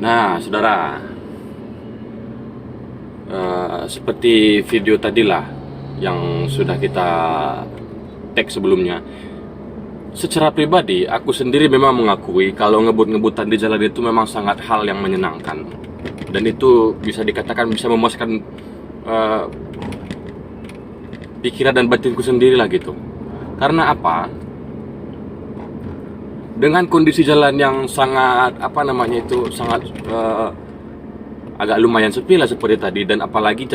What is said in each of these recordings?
Nah, saudara, seperti video tadilah yang sudah kita tag sebelumnya. Secara pribadi, aku sendiri memang mengakui kalau ngebut-ngebutan di jalan itu memang sangat hal yang menyenangkan. Dan itu bisa dikatakan bisa memuaskan pikiran dan batinku sendiri lah gitu. Karena apa? Dengan kondisi jalan yang sangat sangat agak lumayan sepi lah seperti tadi, dan apalagi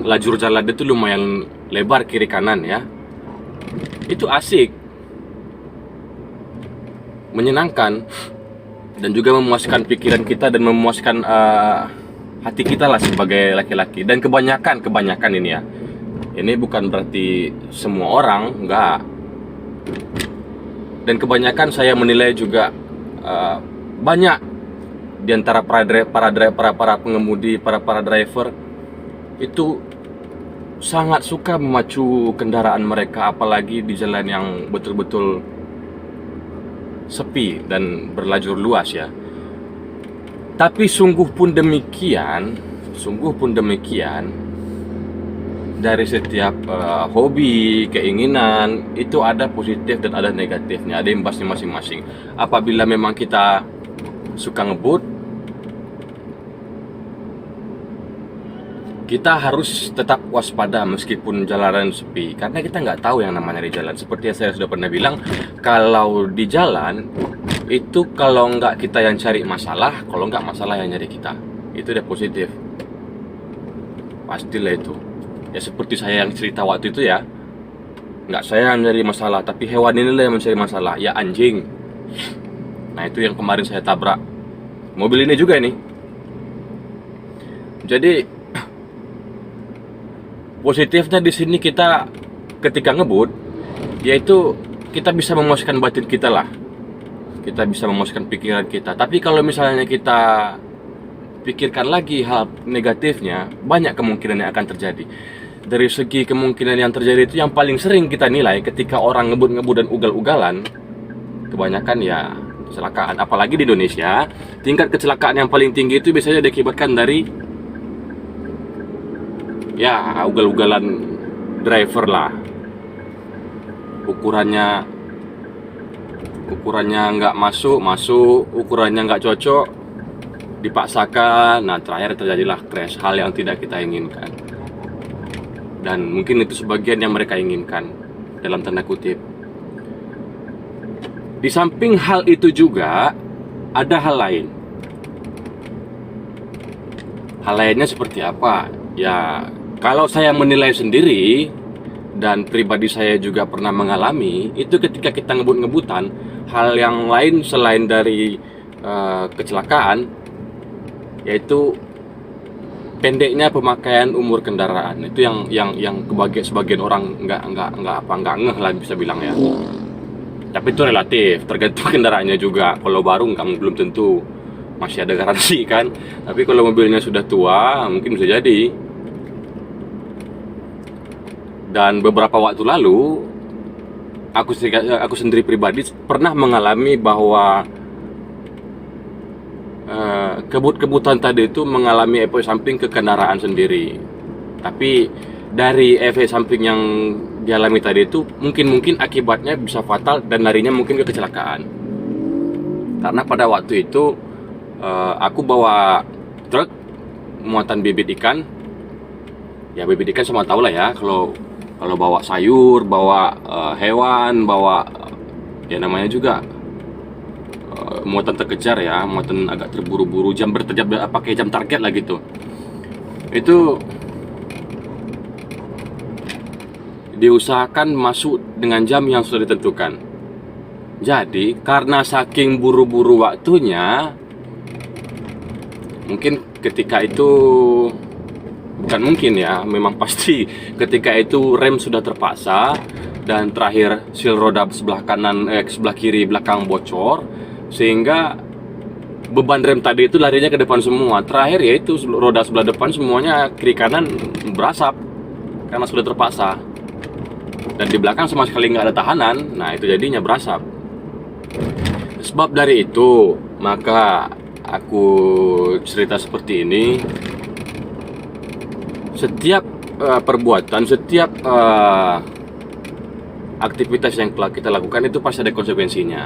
lajur jalan itu lumayan lebar kiri kanan ya. Itu asik, menyenangkan, dan juga memuaskan pikiran kita dan memuaskan hati kita lah sebagai laki-laki. Dan kebanyakan ini ya, ini bukan berarti semua orang, enggak. Dan kebanyakan saya menilai juga banyak di antara para pengemudi, para driver itu sangat suka memacu kendaraan mereka, apalagi di jalan yang betul-betul sepi dan berlajur luas ya. Tapi sungguh pun demikian, dari setiap hobi, keinginan itu ada positif dan ada negatifnya, ada imbasnya masing-masing. Apabila memang kita suka ngebut, kita harus tetap waspada meskipun jalanan sepi, karena kita nggak tahu yang namanya di jalan. Seperti yang saya sudah pernah bilang, kalau di jalan itu kalau nggak kita yang cari masalah, kalau nggak masalah yang nyari kita, itu udah positif, pastilah itu. Ya seperti saya yang cerita waktu itu ya, nggak saya yang mencari masalah, tapi hewan inilah yang mencari masalah, ya anjing. Nah itu yang kemarin saya tabrak mobil ini juga nih. Jadi positifnya di sini kita ketika ngebut, yaitu kita bisa memuaskan batin kita lah, kita bisa memuaskan pikiran kita. Tapi kalau misalnya kita pikirkan lagi hal negatifnya, banyak kemungkinan yang akan terjadi. Dari segi kemungkinan yang terjadi itu, yang paling sering kita nilai ketika orang ngebut-ngebut dan ugal-ugalan, kebanyakan ya kecelakaan. Apalagi di Indonesia, tingkat kecelakaan yang paling tinggi itu biasanya diakibatkan dari ya ugal-ugalan driver lah. Ukurannya nggak masuk, ukurannya nggak cocok, dipaksakan. Nah terakhir terjadilah crash, hal yang tidak kita inginkan. Dan mungkin itu sebagian yang mereka inginkan, dalam tanda kutip. Di samping hal itu juga ada hal lain. Hal lainnya seperti apa? Ya kalau saya menilai sendiri, dan pribadi saya juga pernah mengalami, itu ketika kita ngebut-ngebutan, hal yang lain selain dari kecelakaan, yaitu pendeknya pemakaian umur kendaraan. Itu yang sebagian orang nggak ngeh lah bisa bilang ya. Tapi itu relatif, tergantung kendaraannya juga. Kalau baru belum tentu, masih ada garansi kan. Tapi kalau mobilnya sudah tua, mungkin bisa jadi. Dan beberapa waktu lalu, aku sendiri pribadi pernah mengalami bahwa kebut-kebutan tadi itu mengalami efek samping ke kendaraan sendiri. Tapi dari efek samping yang dialami tadi itu mungkin akibatnya bisa fatal dan larinya mungkin ke kecelakaan. Karena pada waktu itu aku bawa truk muatan bibit ikan. Ya bibit ikan semua tahu lah ya, kalau bawa sayur, bawa hewan, bawa ya namanya juga muatan terkejar ya, muatan agak terburu-buru, pakai jam target lah gitu. Itu diusahakan masuk dengan jam yang sudah ditentukan. Jadi karena saking buru-buru waktunya, mungkin ketika itu, bukan mungkin ya, memang pasti ketika itu rem sudah terpaksa, dan terakhir seal roda sebelah kiri belakang bocor, sehingga beban rem tadi itu larinya ke depan semua. Terakhir yaitu roda sebelah depan semuanya kiri kanan berasap karena sudah terpaksa, dan di belakang sama sekali nggak ada tahanan. Nah itu jadinya berasap. Sebab dari itu, maka aku cerita seperti ini, setiap perbuatan, setiap aktivitas yang telah kita lakukan itu pasti ada konsekuensinya.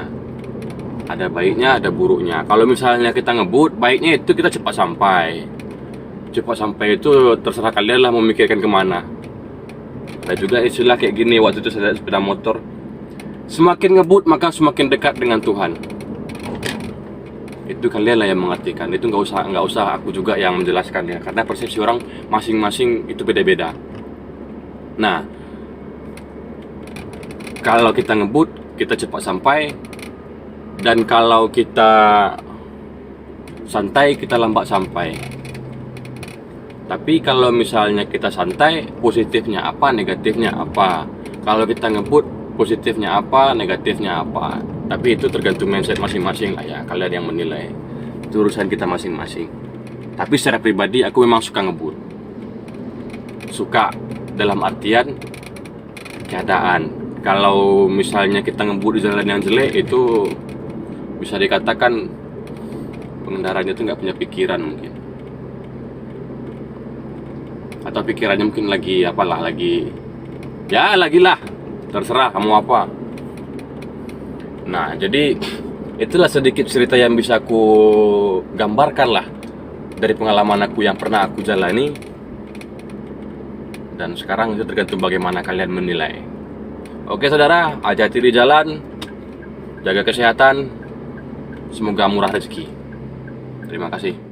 Ada baiknya, ada buruknya. Kalau misalnya kita ngebut, baiknya itu kita cepat sampai. Cepat sampai itu terserah kalian lah memikirkan kemana. Ada juga istilah kayak gini, waktu itu saya lihat sepeda motor, semakin ngebut maka semakin dekat dengan Tuhan. Itu kalian lah yang mengartikan. Itu nggak usah aku juga yang menjelaskan ya, karena persepsi orang masing-masing itu beda-beda. Nah, kalau kita ngebut, kita cepat sampai, dan kalau kita santai, kita lambat sampai. Tapi kalau misalnya kita santai, positifnya apa, negatifnya apa? Kalau kita ngebut, positifnya apa, negatifnya apa? Tapi itu tergantung mindset masing-masing lah ya, kalian yang menilai. Itu urusan kita masing-masing. Tapi secara pribadi aku memang suka ngebut. Suka dalam artian keadaan. Kalau misalnya kita ngebut di jalan yang jelek, itu bisa dikatakan pengendaranya itu nggak punya pikiran mungkin. Atau pikirannya mungkin lagi apalah, lagi lah, terserah kamu apa. Nah, jadi itulah sedikit cerita yang bisa aku gambarkan lah dari pengalaman aku yang pernah aku jalani. Dan sekarang itu tergantung bagaimana kalian menilai. Oke saudara, hati-hati di jalan, jaga kesehatan, semoga murah rezeki. Terima kasih.